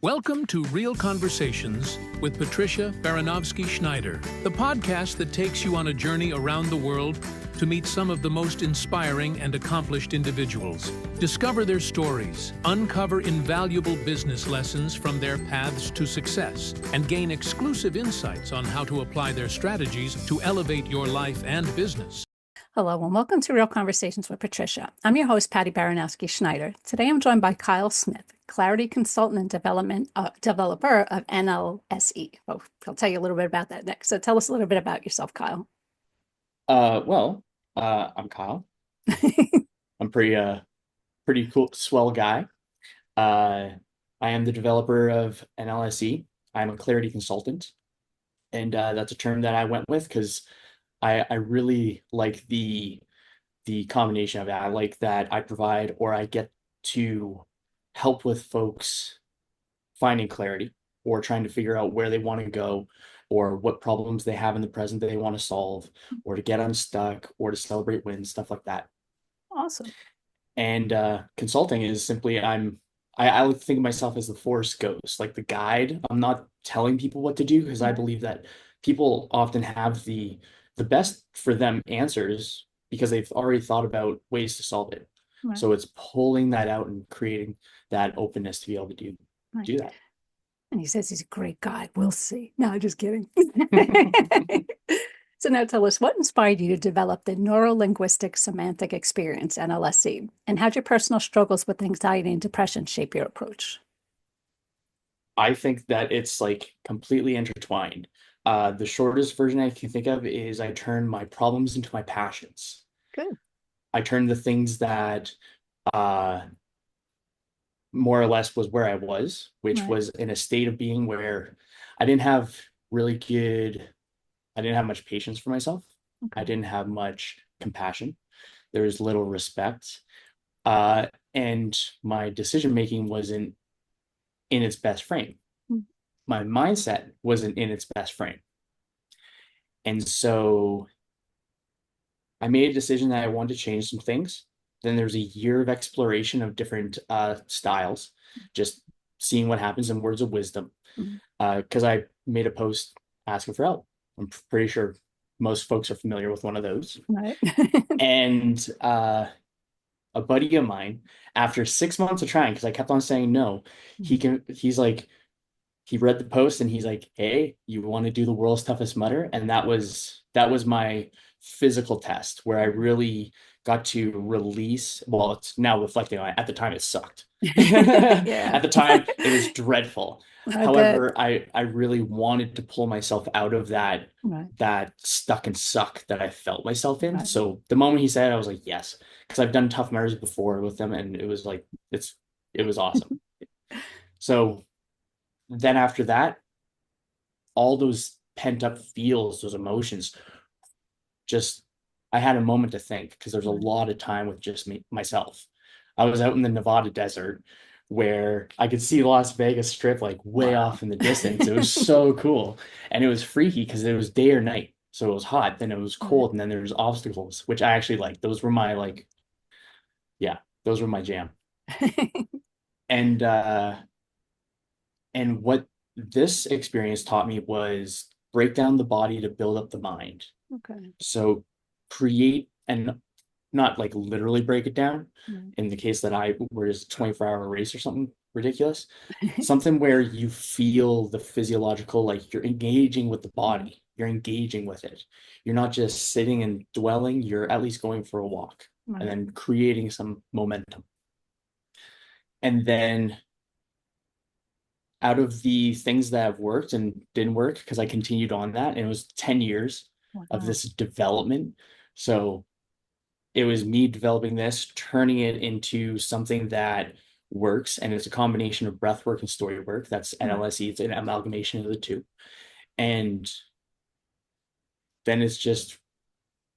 Welcome to Real Conversations with Patricia Baranovsky-Schneider, the podcast that takes you on a journey around the world to meet some of the most inspiring and accomplished individuals. Discover their stories, uncover invaluable business lessons from their paths to success, and gain exclusive insights on how to apply their strategies to elevate your life and business. Hello and welcome to Real Conversations with Patricia. I'm your host, Patty Baranowski-Schneider. Today I'm joined by Kyle Smith, Clarity Consultant and Developer of NLSE. Oh, I'll tell you a little bit about that next. So tell us a little bit about yourself, Kyle. I'm Kyle. I'm pretty cool, swell guy. I am the developer of NLSE. I'm a clarity consultant, and that's a term that I went with because I really like the combination of it. I like that I provide or I get to help with folks finding clarity or trying to figure out where they want to go or what problems they have in the present that they want to solve or to get unstuck or to celebrate wins, stuff like that. Awesome. And consulting is simply I like to think of myself as the force ghost, like the guide. I'm not telling people what to do because I believe that people often have the best for them answers because they've already thought about ways to solve it. Right. So it's pulling that out and creating that openness to be able to do that. And he says he's a great guy. We'll see. No, just kidding. So now tell us, what inspired you to develop the Neuro Linguistic Somatic Experience, NLSC, and how'd your personal struggles with anxiety and depression shape your approach? I think that it's like completely intertwined. The shortest version I can think of is I turn my problems into my passions. Good. I turn the things that more or less was where I was, which was in a state of being where I didn't have much patience for myself. Okay. I didn't have much compassion. There was little respect. And my decision-making wasn't in its best frame. My mindset wasn't in its best frame. And so I made a decision that I wanted to change some things. Then there's a year of exploration of different styles, just seeing what happens in words of wisdom. Because I made a post asking for help. I'm pretty sure most folks are familiar with one of those. Right. And a buddy of mine, after 6 months of trying, because I kept on saying no, he read the post and he's like, hey, you want to do the world's toughest mutter? And that was my physical test where I really got to release. Well, it's now reflecting on it. At the time, it sucked. Yeah. At the time, it was dreadful. However, bet. I really wanted to pull myself out of that stuck and suck that I felt myself in. Right. So the moment he said it, I was like, yes, because I've done tough mutters before with them, and it was like it was awesome. So then after that, all those pent up feels, those emotions, I had a moment to think because there's a lot of time with just myself. I was out in the Nevada desert where I could see Las Vegas Strip like way off in the distance. It was so cool. And it was freaky because it was day or night. So it was hot, then it was cold, and then there was obstacles, which I actually liked. Those were my those were my jam. And what this experience taught me was break down the body to build up the mind. Okay. So create and not like literally break it down. In the case that where it's a 24-hour race or something ridiculous, something where you feel the physiological, like you're engaging with the body, you're engaging with it. You're not just sitting and dwelling, you're at least going for a walk and then creating some momentum. And then out of the things that have worked and didn't work, because I continued on that, and it was 10 years of this development. So it was me developing this, turning it into something that works. And it's a combination of breathwork and storywork. That's NLSE. It's an amalgamation of the two. And then it's just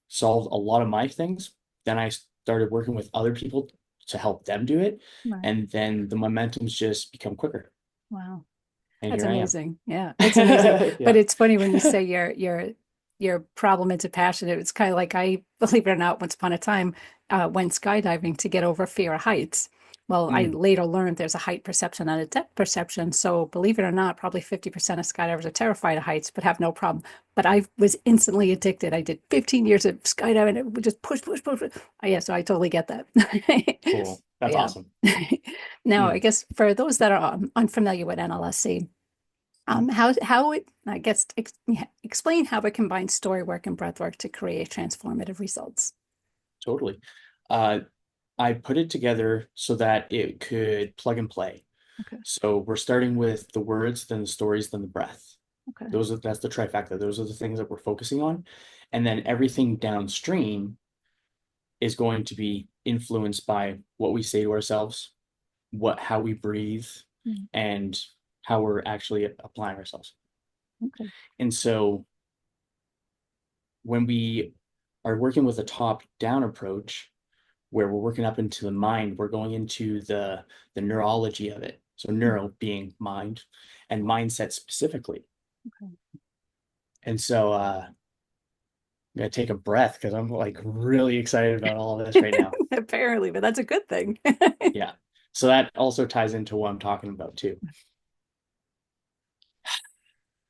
solved a lot of my things. Then I started working with other people to help them do it. And then the momentum's just become quicker. Wow. And That's here amazing. Yeah, it's amazing. Yeah. But it's funny when you say your problem into passion. It's kind of like, I believe it or not, once upon a time went skydiving to get over fear of heights. Well, I later learned there's a height perception and a depth perception. So believe it or not, probably 50% of skydivers are terrified of heights, but have no problem. But I was instantly addicted. I did 15 years of skydiving. It would just push, push, push. Yeah, so I totally get that. Cool. That's Yeah. awesome. Now, I Mm, guess for those that are unfamiliar with NLSC, how it, I guess, explain how it combines story work and breath work to create transformative results. totally. Uh, I put it together so that it could plug and play. Okay. So we're starting with the words, then the stories, then the breath. Okay. That's the trifecta. Those are the things that we're focusing on. And then everything downstream is going to be influenced by what we say to ourselves, how we breathe, Mm. and how we're actually applying ourselves. Okay. And so when we are working with a top-down approach, where we're working up into the mind, we're going into the neurology of it. So neuro being mind and mindset specifically. Okay. And so I'm gonna take a breath because I'm like really excited about all of this right now. Apparently, but that's a good thing. Yeah. So that also ties into what I'm talking about too.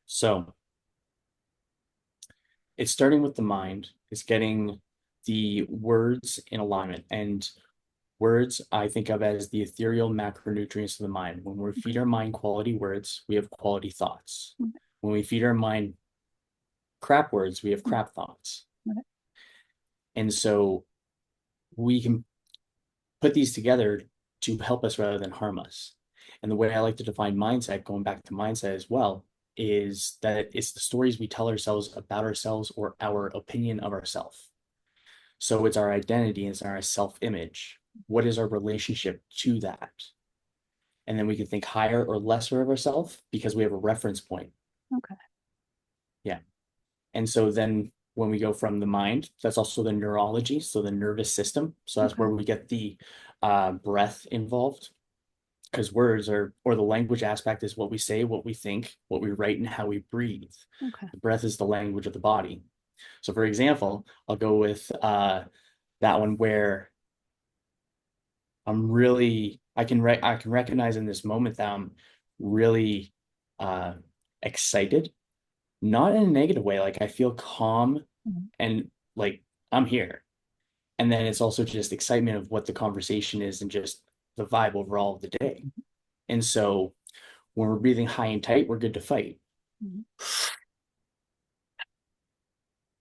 So it's starting with the mind, it's getting the words in alignment. And words I think of as the ethereal macronutrients of the mind. When we feed our mind quality words, we have quality thoughts. When we feed our mind crap words, we have crap thoughts. And so we can put these together to help us rather than harm us. And the way I like to define mindset, going back to mindset as well, is that it's the stories we tell ourselves about ourselves or our opinion of ourselves. So it's our identity, it's our self-image. What is our relationship to that? And then we can think higher or lesser of ourselves because we have a reference point. Okay. Yeah. And so then when we go from the mind, that's also the neurology, so the nervous system. So that's where we get the breath involved, because words or the language aspect is what we say, what we think, what we write, and how we breathe. Okay. The breath is the language of the body. So for example, I'll go with that one where I can recognize in this moment that I'm really excited, not in a negative way. Like I feel calm and like I'm here. And then it's also just excitement of what the conversation is and just the vibe overall of the day. And so when we're breathing high and tight, we're good to fight. Mhm.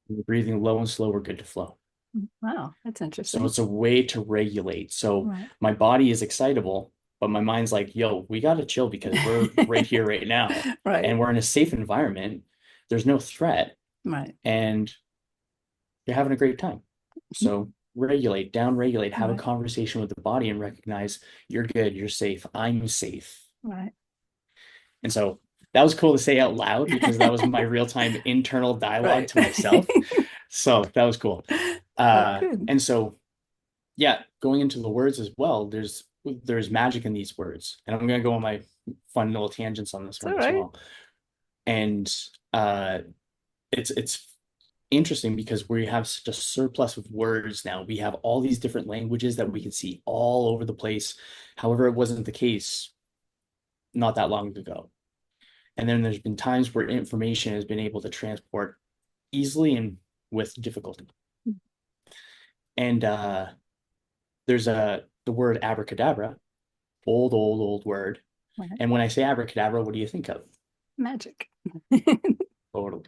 When we're breathing low and slow, we're good to flow. Wow, that's So interesting. it's a way to regulate. So Right. my body is excitable, but my mind's like, yo, we got to chill because we're right here, right now. Right. And we're in a safe environment. There's no threat Right. and you're having a great time. So regulate, down regulate, have a Right. conversation with the body and recognize you're good, you're safe, I'm safe. Right. And so that was cool to say out loud because that was my real-time internal dialogue Right. to myself. So that was cool. Good. And so yeah, going into the words as well, there's magic in these words. And I'm gonna go on my fun little tangents on this It's one all as right. well. And it's interesting because we have such a surplus of words now. We have all these different languages that we can see all over the place. However, it wasn't the case not that long ago. And then there's been times where information has been able to transport easily and with difficulty. And there's the word abracadabra, old word. Right. And when I say abracadabra, what do you think of? Magic. Totally.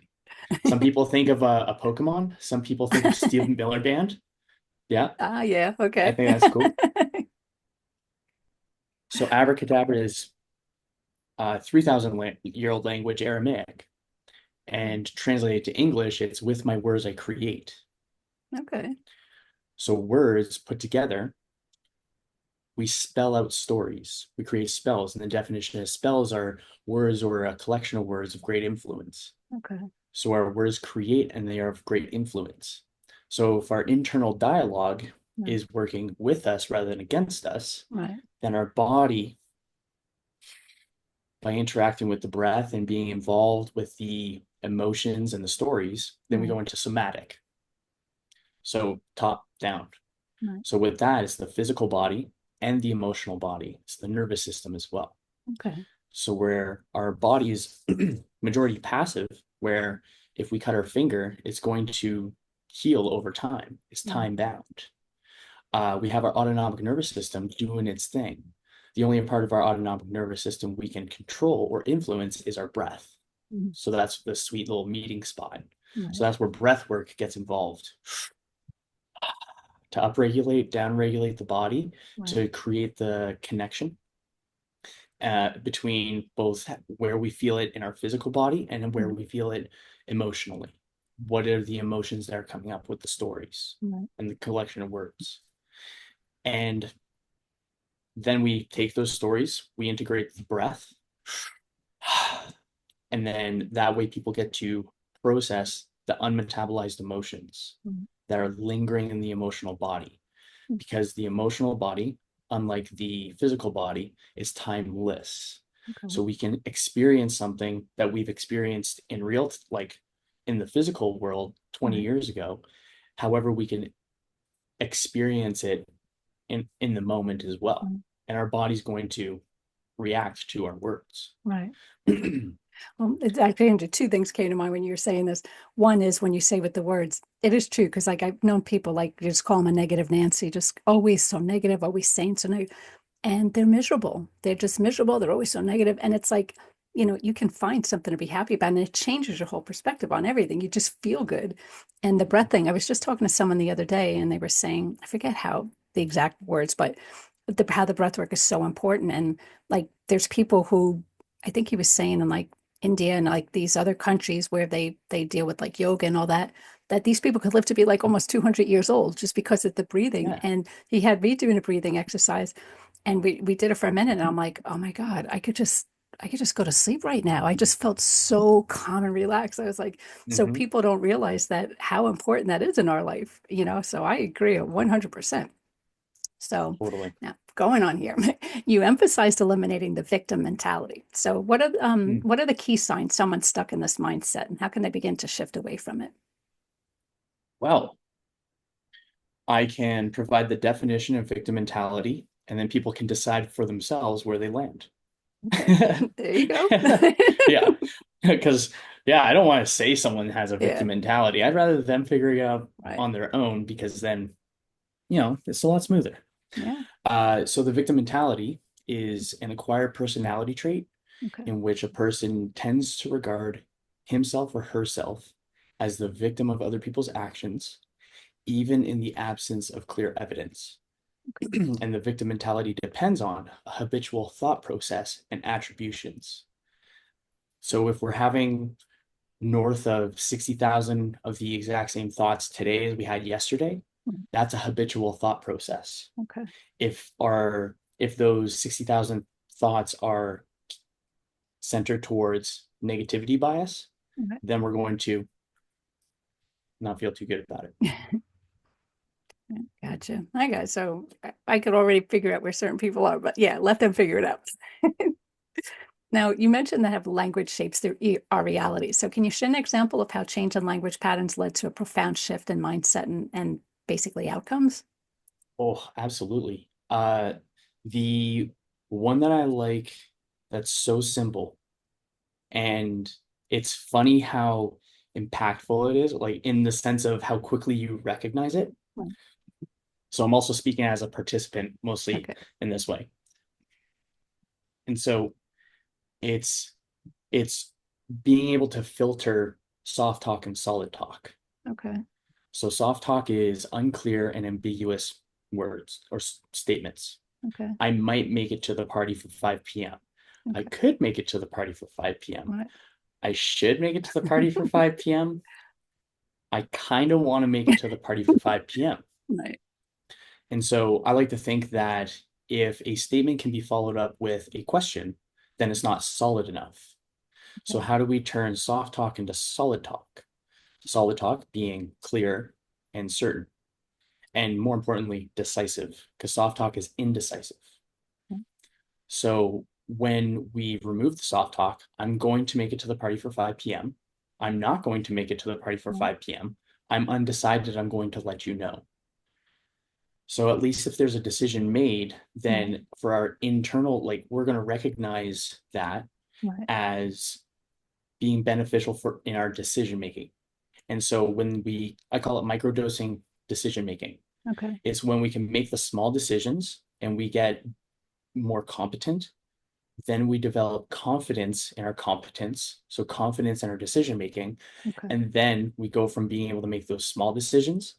Some people think of a Pokemon. Some people think of Steve Miller Band. Yeah, Ah, yeah. I Okay. think that's cool. So abracadabra is 3,000-year-old language, Aramaic, and translated to English, it's with my words I create. Okay. So words put together, we spell out stories. We create spells, and the definition of spells are words or a collection of words of great influence. Okay. So our words create, and they are of great influence. So if our internal dialogue Right. is working with us rather than against us, Right. then our body, by interacting with the breath and being involved with the emotions and the stories, then we go into somatic. So top down. Right. So with that, it's the physical body, and the emotional body. It's the nervous system as well. Okay. So where our body is majority passive, where if we cut our finger, it's going to heal over time. It's time bound. We have our autonomic nervous system doing its thing. The only part of our autonomic nervous system we can control or influence is our breath. Mhm. So that's the sweet little meeting spot. Right. So that's where breath work gets involved to upregulate, downregulate the body, Right. to create the connection between both where we feel it in our physical body and where we feel it emotionally. What are the emotions that are coming up with the stories and the collection of words? And then we take those stories, we integrate the breath, and then that way people get to process the unmetabolized emotions that are lingering in the emotional body. Because the emotional body, unlike the physical body, is timeless. Okay. So we can experience something that we've experienced in real, like in the physical world 20 years ago. However, we can experience it in the moment as well. And our body's going to react to our words. Right. Well, it actually, two things came to mind when you were saying this. One is when you say with the words, it is true, because like I've known people like you just call them a negative Nancy, just always so negative, always saying so negative, and they're miserable. They're just miserable. They're always so negative, and it's like, you know, you can find something to be happy about, and it changes your whole perspective on everything. You just feel good. And the breath thing, I was just talking to someone the other day, and they were saying, I forget how the exact words, but how the breath work is so important. And like, there's people who, I think he was saying in like India and like these other countries where they deal with like yoga and all that, that these people could live to be like almost 200 years old just because of the breathing. Yeah. And he had me doing a breathing exercise, and we did it for a minute, and I'm like, oh my God, I could just go to sleep right now. I just felt so calm and relaxed. I was like, so people don't realize that how important that is in our life, you know? So I agree 100%. So Totally. now going on here, you emphasized eliminating the victim mentality. So what are the key signs someone's stuck in this mindset, and how can they begin to shift away from it? Well, I can provide the definition of victim mentality, and then people can decide for themselves where they land. Okay. There you go. Yeah, because I don't want to say someone has a victim Yeah. mentality. I'd rather them figure it out Right. on their own, because then, it's a lot smoother. Yeah. So the victim mentality is an acquired personality trait Okay. in which a person tends to regard himself or herself as the victim of other people's actions, even in the absence of clear evidence. And the victim mentality depends on a habitual thought process and attributions. So if we're having north of 60,000 of the exact same thoughts today as we had yesterday, that's a habitual thought process. Okay. If those 60,000 thoughts are centered towards negativity bias, Okay. then we're going to not feel too good about it. Gotcha. I got it. So I could already figure out where certain people are, but yeah, let them figure it out. Now, you mentioned that have language shapes our reality. So can you share an example of how change in language patterns led to a profound shift in mindset and basically outcomes? Oh, absolutely. The one that I like that's so simple, and it's funny how impactful it is, like in the sense of how quickly you recognize it. Right. So I'm also speaking as a participant mostly Okay. in this way. And so it's being able to filter soft talk and solid talk. Okay. So soft talk is unclear and ambiguous words or statements. Okay. I might make it to the party for 5 p.m. I Okay. could make it to the party for 5 p.m. Right. I should make it to the party for 5 p.m. I kind of want to make it to the party for 5 p.m. Right. And so I like to think that if a statement can be followed up with a question, then it's not solid enough. So how do we turn soft talk into solid talk? Solid talk being clear and certain, and more importantly, decisive, because soft talk is indecisive. So when we remove the soft talk, I'm going to make it to the party for 5 p.m. I'm not going to make it to the party for 5 p.m. I'm undecided. I'm going to let you know. So at least if there's a decision made, Right. then for our internal, like we're going to recognize that Right. as being beneficial for in our decision making. And so when I call it microdosing decision making. Okay. It's when we can make the small decisions and we get more competent, then we develop confidence in our competence, so confidence in our decision making, Okay. and then we go from being able to make those small decisions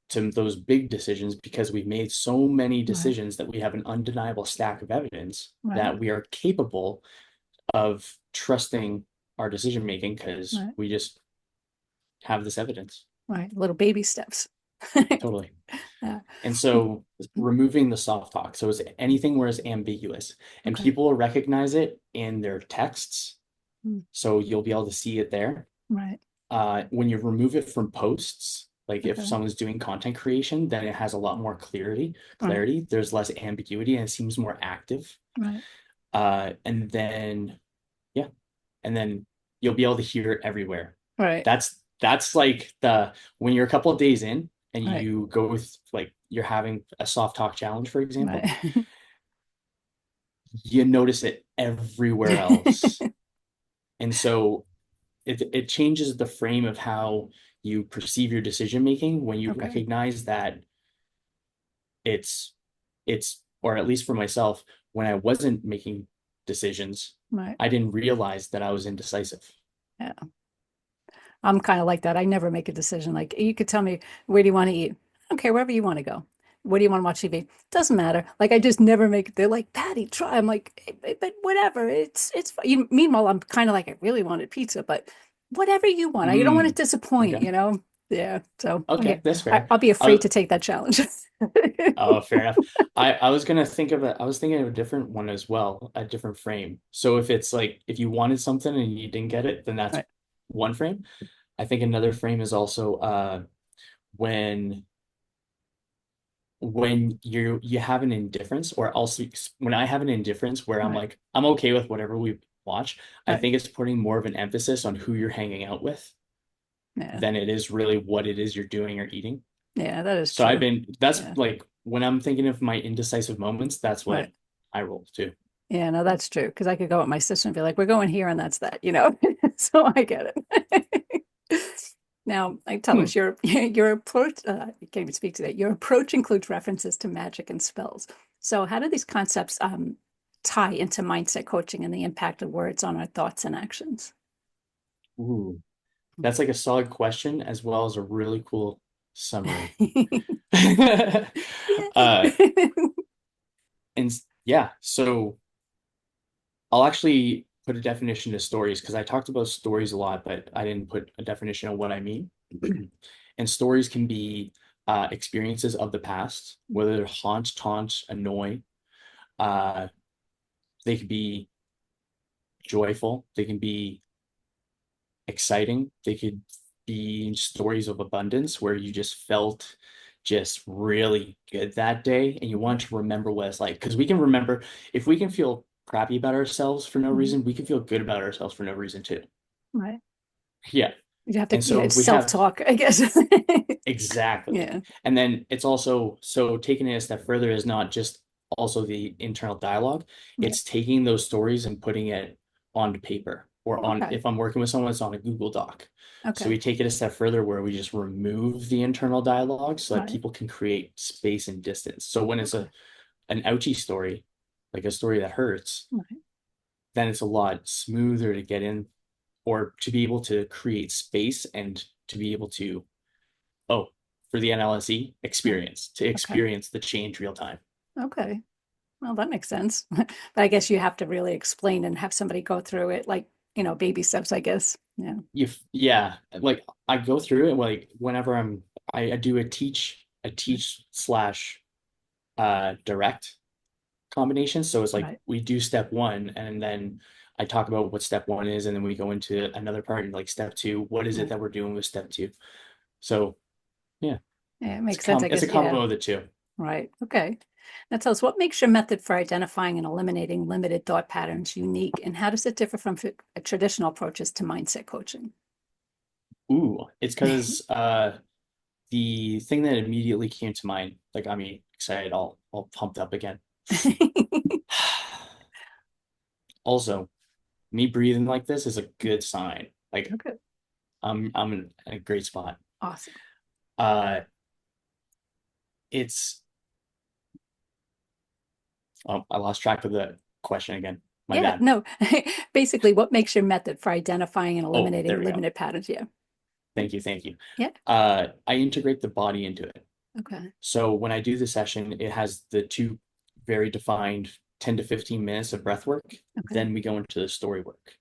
to those big decisions because we've made so many Right. decisions that we have an undeniable stack of evidence Right. that we are capable of trusting our decision making because Right. we just have this evidence. Right. Little baby steps. Totally. Yeah. And so removing the soft talk. So it's anything where it's ambiguous and Okay. people will recognize it in their texts. Mm. So you'll be able to see it there. Right. When you remove it from posts, like if Okay. someone's doing content creation, then it has a lot more clarity. Right. There's less ambiguity and it seems more active. Right. And then, yeah, and then you'll be able to hear it everywhere. Right. That's like when you're a couple of days in and Right. you go with like you're having a soft talk challenge, for example, Right. you notice it everywhere else. And so it changes the frame of how you perceive your decision making when you Okay. recognize that it's or at least for myself, when I wasn't making decisions, Right. I didn't realize that I was indecisive. Yeah. I'm kind of like that. I never make a decision. Like you could tell me, where do you want to eat? Okay, wherever you want to go. What do you want to watch TV? Doesn't matter. Like I just never make. They're like, Patty, try. I'm like, but whatever. It's fine." Meanwhile, I'm kind of like, I really wanted pizza, but whatever you want. You don't want to Mm, disappoint. okay. Yeah. So Okay, okay, that's fair. I'll be afraid I, to take that challenge. oh, fair enough. I was gonna think of I was thinking of a different one as well, a different frame. So if it's like if you wanted something and you didn't get it, then that's Right. one frame. I think another frame is also when you have an indifference, or also when I have an indifference where I'm Right. like I'm okay with whatever we watch. I Right. think it's putting more of an emphasis on who you're hanging out with Yeah. than it is really what it is you're doing or eating. Yeah. That is So true. that's Yeah. like when I'm thinking of my indecisive moments, that's what Right. I roll too. Yeah, no, that's true. Because I could go with my sister and be like, we're going here and that's that. So I get it. Now, tell Hmm. us your approach, you can't even speak to that. Your approach includes references to magic and spells. So how do these concepts tie into mindset coaching and the impact of words on our thoughts and actions? Ooh, that's like a solid question as well as a really cool summary. Yeah. Uh, and yeah, so I'll actually put a definition to stories because I talked about stories a lot, but I didn't put a definition of what I mean. And stories can be experiences of the past, whether they're haunt, taunt, annoy. Uh, they can be joyful. They can be exciting. They could be stories of abundance where you just felt just really good that day and you want to remember what it's like. Because we can remember if we can feel crappy about ourselves for no Mhm. reason, we can feel good about ourselves for no reason too. Right. Yeah. You have to, And so it's we have self-talk, I guess. exactly. Yeah. And then it's also so taking it a step further is not just also the internal dialogue, Right. it's taking those stories and putting it onto paper or on Okay. if I'm working with someone, it's on a Google Doc. So we Okay. take it a step further where we just remove the internal dialogue so that Right. people can create space and distance. So when it's Okay. an ouchy story, like a story that hurts, Right. then it's a lot smoother to get in or to be able to create space and to be able to, oh, for the NLSE Right. experience, to Okay. experience the change real time. Okay. Well, that makes sense. But I guess you have to really explain and have somebody go through it, like, baby steps, I guess. Yeah. Yeah, like I go through it like whenever I do a Right. teach slash direct combination. So it's like Right. we do step one and then I talk about what step one is, and then we go into another part and like step two, what is it Right. that we're doing with step two? So yeah, Yeah, it makes sense, I it's a guess. Yeah. combo of the two. Right. Okay. Now tell us, what makes your method for identifying and eliminating limited thought patterns unique, and how does it differ from traditional approaches to mindset coaching? Ooh, it's because the thing that immediately came to mind, like got me excited, all pumped up again. Also, me breathing like this is a good sign. Like Okay. I'm in a great spot. Awesome. Uh, it's oh, I lost track of the question again. My Yeah, bad. no. Basically, what makes your method for identifying and Oh, there eliminating we go. limited patterns? Yeah. Thank you, thank you. Yeah. I integrate the body into it. Okay. So when I do the session, it has the two very defined 10 to 15 minutes of breath work. Okay. Then we go into the story work.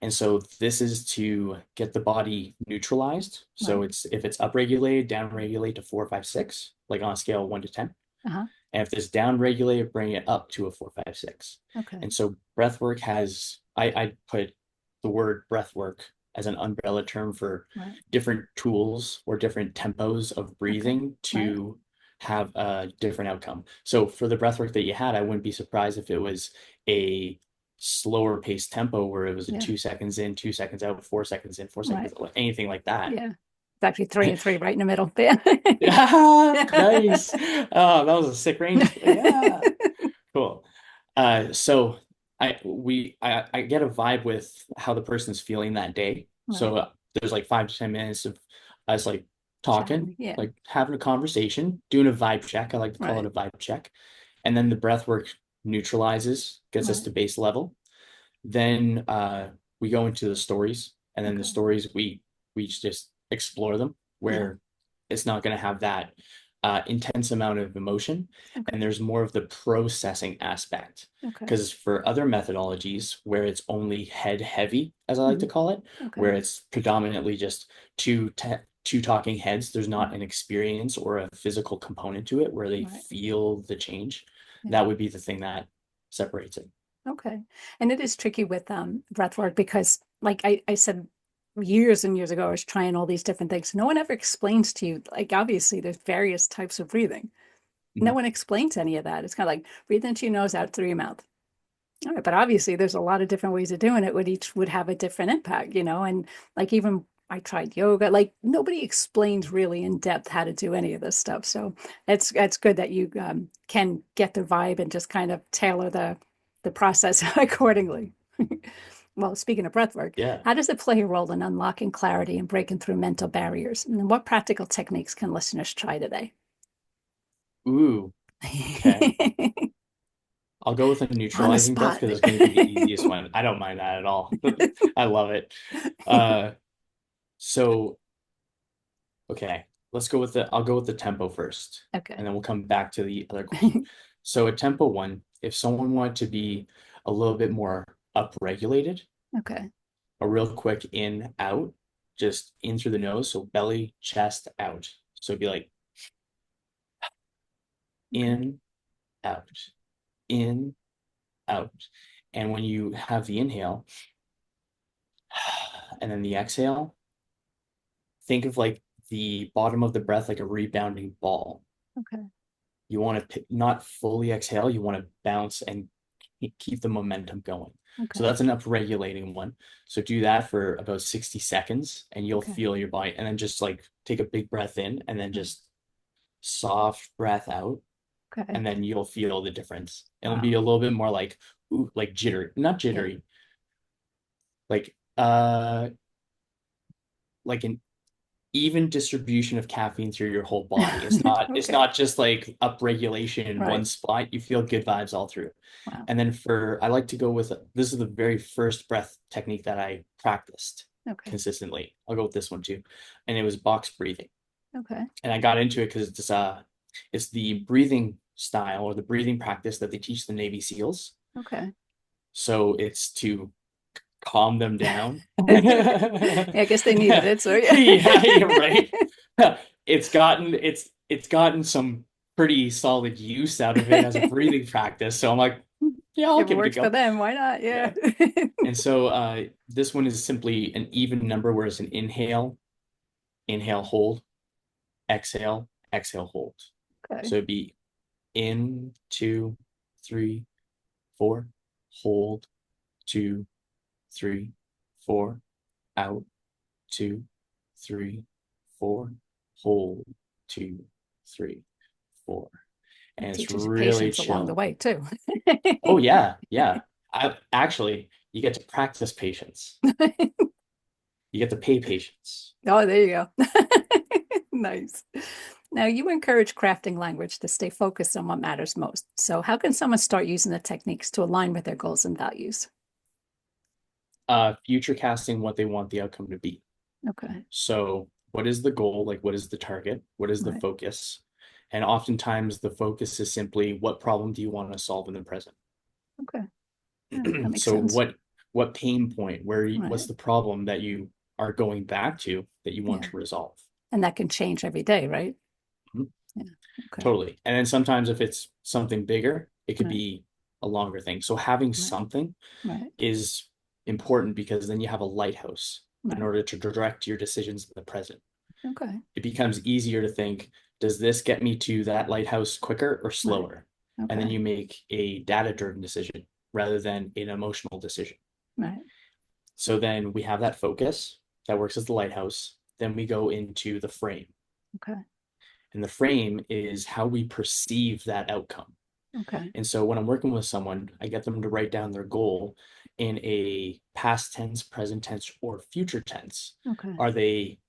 And so this is to get the body neutralized. So Right. it's if it's upregulated, downregulate to 4, 5, 6, like on a scale of 1 to 10. Uh-huh. And if it's downregulated, bring it up to a 4, 5, 6. Okay. And so breath work has I put the word breath work as an umbrella term for Right. different tools or different tempos of breathing Right. to have a different outcome. So for the breath work that you had, I wouldn't be surprised if it was a slower paced tempo where it was a Yeah. 2 seconds in, 2 seconds out, 4 seconds in, 4 seconds Right. out, anything like that. Yeah. It's actually 3 and 3 right in the middle. Yeah. Nice. Oh, that was a sick range. Yeah. Cool. So I get a vibe with how the person's feeling that day. So Right. there's like 5 to 10 minutes of us like talking, Chatting. Yeah. like having a conversation, doing a vibe check. I like to call it Right. a vibe check. And then the breath work neutralizes, gets us Right. to base level. Then we go into the stories, and then the Okay. stories we just explore them Yeah. where it's not going to have that intense amount of emotion, Okay. and there's more of the processing aspect. Okay. Because for other methodologies where it's only head heavy, as I like to Mhm. call it, Okay. where it's predominantly just two talking heads, there's not Right. an experience or a physical component to it where they Right. feel the change. Yeah. That would be the thing that separates it. Okay. And it is tricky with breath work because, like I said years and years ago, I was trying all these different things. No one ever explains to you, like, obviously, there's various types of breathing. No Mhm. one explains any of that. It's kind of like breathe into your nose, out through your mouth. All right, but obviously, there's a lot of different ways of doing it, would each would have a different impact, and like even I tried yoga, like nobody explains really in depth how to do any of this stuff. So it's good that you can get the vibe and just kind of tailor the process accordingly. Well, speaking of breath work, Yeah. how does it play a role in unlocking clarity and breaking through mental barriers? And what practical techniques can listeners try today? Ooh, okay. I'll go with a On the neutralizing breath spot. because it's going to be the easiest one. I don't mind that at all. I love it. Uh, so okay, I'll go with the tempo first, and Okay. then we'll come back to the other question. So at tempo one, if someone wanted to be a little bit more upregulated, Okay. a real quick in, out, just in through the nose, so belly, chest, out. So it'd be like Okay. in, out, in, out. And when you have the inhale and then the exhale, think of like the bottom of the breath like a rebounding ball. Okay. You want to not fully exhale, you want to bounce and keep the momentum going. So Okay. that's an upregulating one. So do that for about 60 seconds and you'll Okay. feel your body. And then just like take a big breath in and then Right. just soft breath out. Okay. And then you'll feel the difference. It'll be Wow. a little bit more like, ooh, like jittery, not Yeah. jittery, like like an even distribution of caffeine through your whole body. It's Okay. not just like upregulation in one Right. spot. You feel good vibes all through. Wow. And then I like to go with this is the very first breath technique that I practiced Okay. consistently. I'll go with this one too. And it was box breathing. Okay. And I got into it because it's the breathing style or the breathing practice that they teach the Navy SEALs. Okay. So it's to calm them down. Yeah, I guess they needed it, so yeah. Yeah, you're right. It's gotten some pretty solid use out of it as a breathing practice. So I'm like, yeah, I'll If it give it a works for go. them, why not? Yeah. Yeah. And so this one is simply an even number where it's an inhale, inhale, hold, exhale, exhale, hold. Okay. So it'd be in, 2, 3, 4, hold, 2, 3, 4, out, 2, 3, 4, hold, 2, 3, 4. And It it's teaches you really patience along the chill. way too. Oh yeah, yeah. I actually, you get to practice patience. You get to pay patience. Oh, there you go. Nice. Now, you encourage crafting language to stay focused on what matters most. So, how can someone start using the techniques to align with their goals and values? Future casting what they want the outcome to be. Okay. So, what is the goal? Like, what is the target? What is the Right. focus? And oftentimes, the focus is simply what problem do you want to solve in the present? Okay. Yeah, that makes So, sense. what pain point? What's Right. the problem that you are going back to that you want Yeah. to resolve? And that can change every day, right? Mhm. Yeah. Okay. Totally. And then sometimes, if it's something bigger, it could Right. be a longer thing. So, having Right. something Right. is important because then you have a lighthouse in Right. order to direct your decisions in the present. Okay. It becomes easier to think, does this get me to that lighthouse quicker or Right. slower? And then Okay. you make a data-driven decision rather than an emotional decision. Right. So then we have that focus that works as the lighthouse. Then we go into the frame. Okay. And the frame is how we perceive that outcome. Okay. And so when I'm working with someone, I get them to write down their goal in a past tense, present tense, or future tense. Okay. Are they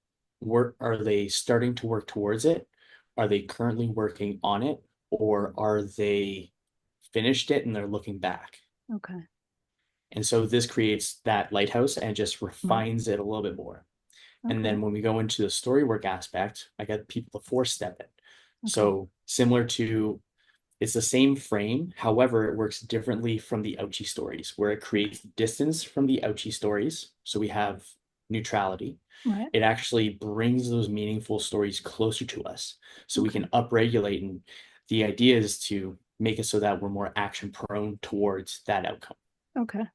are they starting to work towards it? Are they currently working on it? Or are they finished it and they're looking back? Okay. And so this creates that lighthouse and just Right. refines it a little bit more. And Okay. then when we go into the story work aspect, I get people to 4-step it. Okay. So similar to it's the same frame. However, it works differently from the ouchie stories, where it creates distance from the ouchie stories. So we have neutrality. Right. It actually brings those meaningful stories closer to us so we Okay. can upregulate. And the idea is to make it so that we're more action prone towards that outcome. Okay.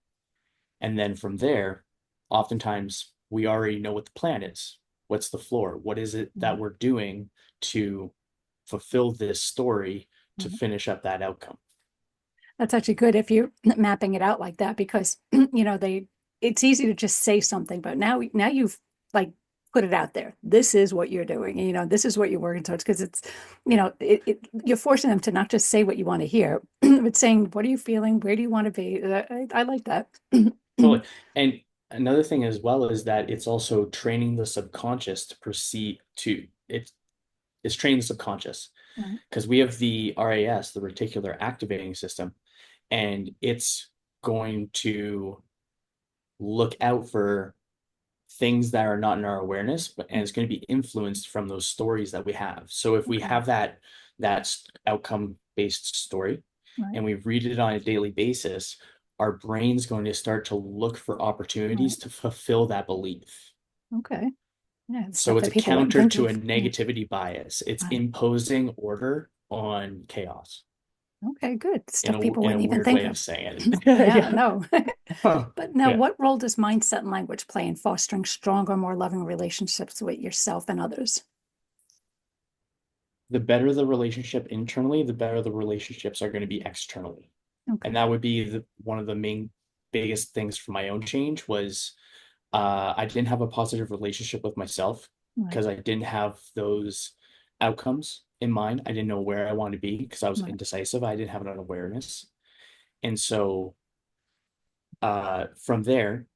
And then from there, oftentimes we already know what the plan is. What's the floor? What is it that Right. we're doing to fulfill this story to Right. finish up that outcome? That's actually good if you're mapping it out like that because it's easy to just say something, but now you've like put it out there. This is what you're doing. This is what you're working towards because you're forcing them to not just say what you want to hear, but saying, what are you feeling? Where do you want to be? I like that. Totally. And another thing as well is that it's also training the subconscious to perceive to it's training the subconscious Right. because we have the RAS, the reticular activating system, and it's going to look out for things that are not in our awareness, and it's going to be influenced from those stories that we have. So if we Okay. have that outcome based story Right. and we read it on a daily basis, our brain's going to start to look for Right. opportunities to fulfill that belief. Okay. Yeah, it's So stuff it's that a people wouldn't counter think to a of. Yeah. negativity bias. It's Right. imposing order on chaos Okay, good. in Stuff people a wouldn't even weird think way of of. saying it. Yeah, Yeah. no. Huh. But now, Yeah. what role does mindset and language play in fostering stronger, more loving relationships with yourself and others? The better the relationship internally, the better the relationships are going to be externally. And Okay. that would be one of the main biggest things for my own change was I didn't have a positive relationship with myself Right. because I didn't have those outcomes in mind. I didn't know where I wanted to be because I was Right. indecisive. I didn't have an awareness. And so from there,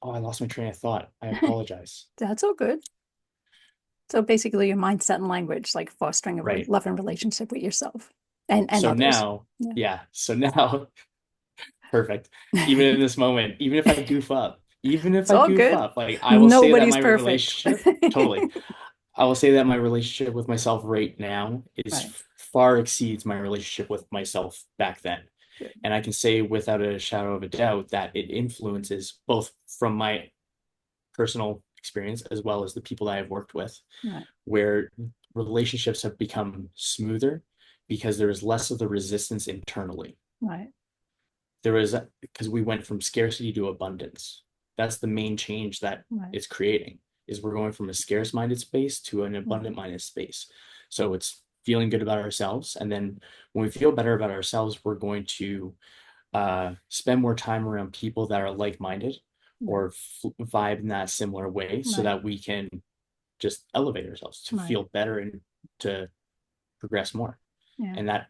oh, I lost my train of thought. I apologize. That's all good. So basically, your mindset and language, like fostering a Right. loving relationship with yourself and So others. now, Yeah. yeah. So now, perfect. Even in this moment, even if I goof up, even if It's I all goof good. up, like I will say that Nobody's my perfect. relationship, totally, I will say that my relationship with myself right now is Right. far exceeds my relationship with myself back then. Good. And I can say without a shadow of a doubt that it influences both from my personal experience as well as the people that I've worked with, Right. where relationships have become smoother because there is less of the resistance internally. Right. There is because we went from scarcity to abundance. That's the main change that Right. it's creating is we're going from a scarce minded space to an Right. abundant minded space. So it's feeling good about ourselves. And then when we feel better about ourselves, we're going to spend more time around people that are like minded. or vibe in that similar way so Right. that we can just elevate ourselves to Right. feel better and to progress more. Yeah. And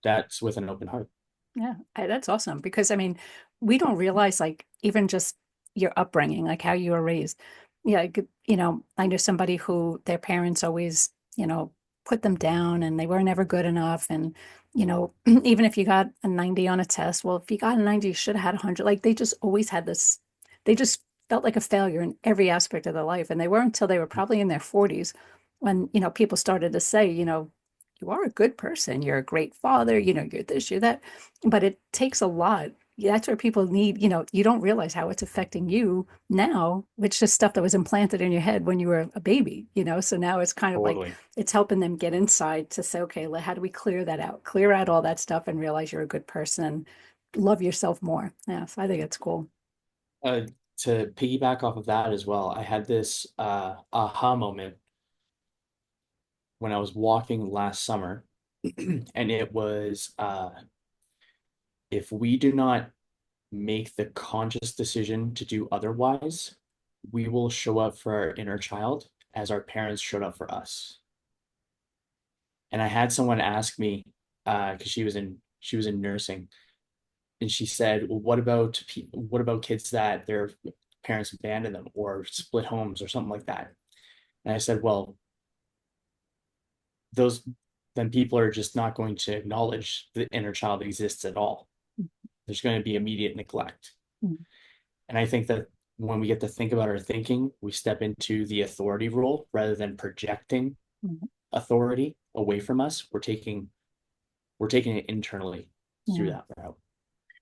that's with an open heart. Yeah. That's awesome because I mean, we don't realize like even just your upbringing, like how you were raised. Yeah, I know somebody who their parents always, put them down and they were never good enough. And, even if you got a 90 on a test, well, if you got a 90, you should have had 100. Like they just always had this, they just felt like a failure in every aspect of their life. And they were until they were probably in their 40s when, people started to say, you are a good person. You're a great father. You're this, you're that. But it takes a lot. That's where people need, you don't realize how it's affecting you now, which is stuff that was implanted in your head when you were a baby, So now it's kind of like Totally. it's helping them get inside to say, okay, how do we clear that out? Clear out all that stuff and realize you're a good person. Love yourself more. Yeah, so I think it's cool. Uh, to piggyback off of that as well, I had this aha moment when I was walking last summer, and it was if we do not make the conscious decision to do otherwise, we will show up for our inner child as our parents showed up for us. And I had someone ask me, because she was in nursing, and she said, "Well, what about kids that their parents abandoned them or split homes or something like that?" And I said, "Well, those then people are just not going to acknowledge the inner child exists at all. There's going to be immediate neglect." Mhm. And I think that when we get to think about our thinking, we step into the authority role rather than projecting Mhm. authority away from us. We're taking it internally through Yeah. that route.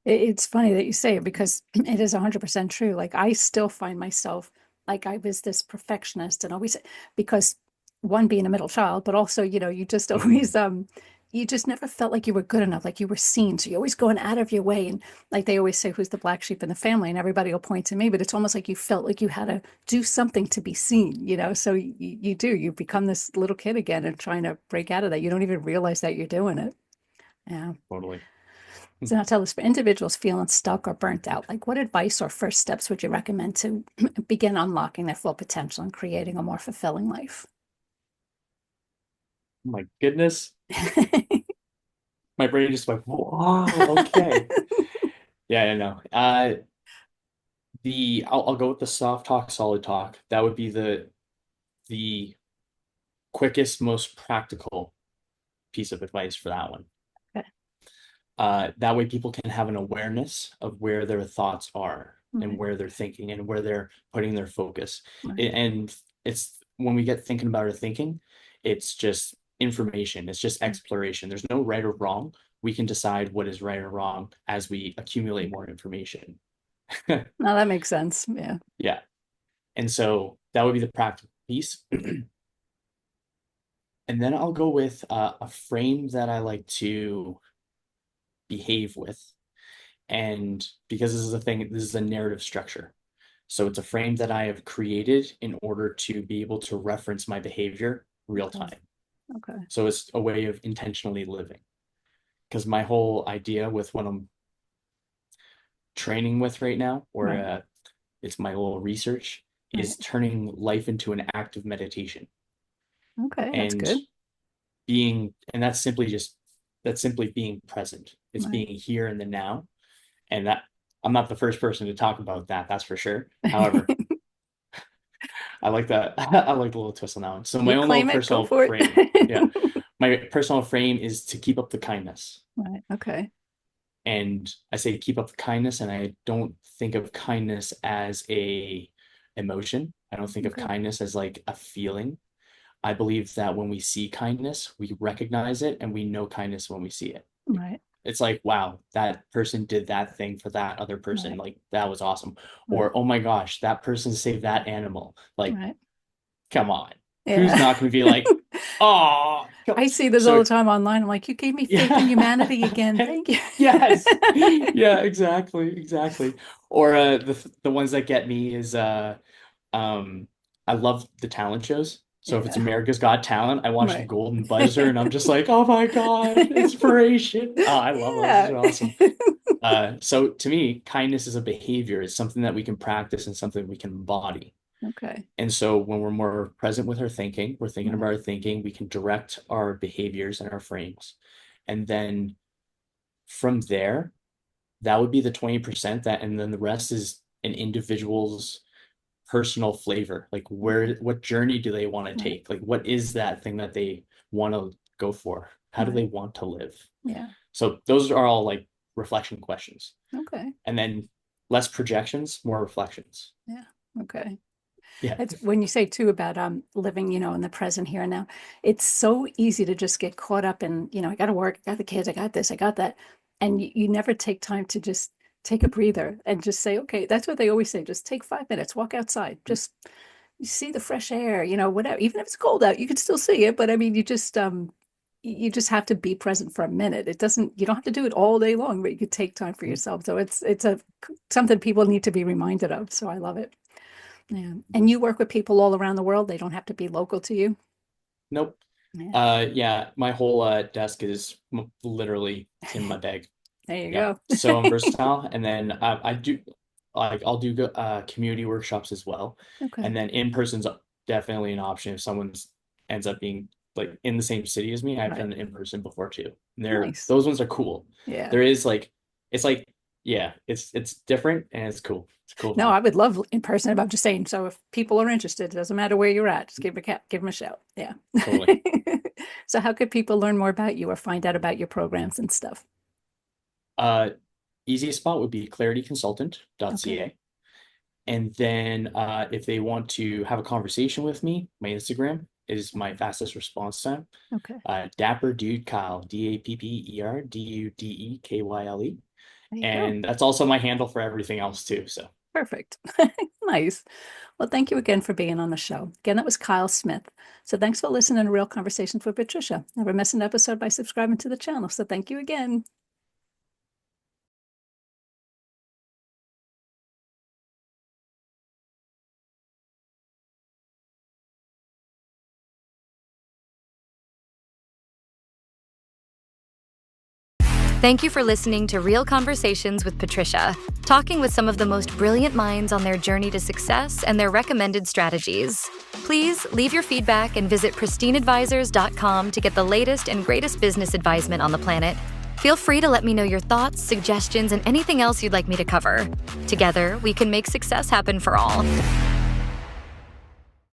It's funny that you say it because it is 100% true. Like I still find myself like I was this perfectionist and always because one being a middle child, but also, you just Mhm. always you just never felt like you were good enough, like you were seen. So you're always going out of your way. And like they always say, who's the black sheep in the family? And everybody will point to me, but it's almost like you felt like you had to do something to be seen. So you become this little kid again and trying to break out of that. You don't even realize that you're doing it. Yeah. Totally. So now tell us, for individuals feeling stuck or burnt out, like what advice or first steps would you recommend to begin unlocking their full potential and creating a more fulfilling life? My goodness. My brain just went, wow, okay. Yeah, I know. I'll go with the soft talk, solid talk. That would be the quickest, most practical piece of advice for that one. Okay. That way people can have an awareness of where their thoughts are and Right, where they're thinking and where they're putting their focus. right, And it's when we get thinking about our thinking, it's just information, it's just exploration. There's no right or wrong. We can decide what is right or wrong as we accumulate more information. now that makes sense. Yeah. Yeah. And so that would be the practical piece. And then I'll go with a frame that I like to behave with. And because this is a thing, this is a narrative structure. So it's a frame that I have created in order to be able to reference my behavior real Okay. time. Okay. So it's a way of intentionally living. Because my whole idea with what I'm training with right now, or Right. it's my little research, Right. is turning life into an active meditation. Okay. That's And good. and that's simply being present. It's Right. being here in the now. And that I'm not the first person to talk about that, that's for sure. However, I like that. I like the little twist on that one. So my You own little claim it, go personal for frame. Yeah. it. My personal frame is to keep up the kindness. Right. Okay. And I say keep up the kindness, and I don't think of kindness as a emotion. I don't think of Okay. kindness as like a feeling. I believe that when we see kindness, we recognize it and we know kindness when we see it. Right. It's like, wow, that person did that thing for that other person. Right. Like, that was awesome. Right. Or, oh my gosh, that person saved that animal. Like, Right. come on. Who's Yeah. not going to be like, oh, I see this all so the time online. I'm like, you gave me faith in yeah. humanity again. Thank you. Yes. Yeah, exactly. Exactly. Or the ones that get me is I love the talent shows. So if it's Yeah. America's Got Talent, I watch the Right. Golden Buzzer and I'm just like, oh my God, inspiration. Oh, I love those. Those are awesome. So to me, kindness is a behavior. It's something that we can practice and something we can embody. Okay. And so when we're more present with our thinking, we're thinking about Right. our thinking, we can direct our behaviors and our frames. And then from there, that would be the 20% that, and then the rest is an individual's personal flavor. Like what journey do they want to Right. take? Like what is that thing that they want to go for? How do they Right. want to live? Yeah. So those are all like reflection questions. Okay. And then less projections, more reflections. Yeah. Okay. Yeah. It's when you say too about living, in the present here and now, it's so easy to just get caught up in, I got to work, I got the kids, I got this, I got that. And you never take time to just take a breather and just say, okay, that's what they always say, just take 5 minutes, walk outside, just you see the fresh air, whatever. Even if it's cold out, you can still see it. But I mean, you just have to be present for a minute. You don't have to do it all day long, but you could take time for yourself. So it's something people need to be reminded of. So I love it. Yeah. And you work with people all around the world. They don't have to be local to you. Nope. Yeah. Yeah, my whole desk is literally in my bag. There you Yeah. go. So I'm versatile. And then I do like I'll do community workshops as well. Okay. And then in person's definitely an option if someone's ends up being like in the same city as me. I've Right. done it in person before too. And Nice. those ones are cool. Yeah. There is like it's like yeah, it's different and it's cool. It's cool. No, I would love in person. I'm just saying. So if people are interested, it doesn't matter where you're at. Just give them a shout. Yeah. Totally. So how could people learn more about you or find out about your programs and stuff? Easiest spot would be clarityconsultant.ca. Okay. And then if they want to have a conversation with me, my Instagram is my fastest response time. Okay. Dapper Dude Kyle, DAPPER DUDEKYLE. There you go. And that's also my handle for everything else too. So Perfect. Nice. Well, thank you again for being on the show. Again, that was Kyle Smith. So thanks for listening to Real Conversations with Patricia. Never miss an episode by subscribing to the channel. So thank you again. Thank you for listening to Real Conversations with Patricia, talking with some of the most brilliant minds on their journey to success and their recommended strategies. Please leave your feedback and visit pristineadvisors.com to get the latest and greatest business advisement on the planet. Feel free to let me know your thoughts, suggestions, and anything else you'd like me to cover. Together, we can make success happen for all.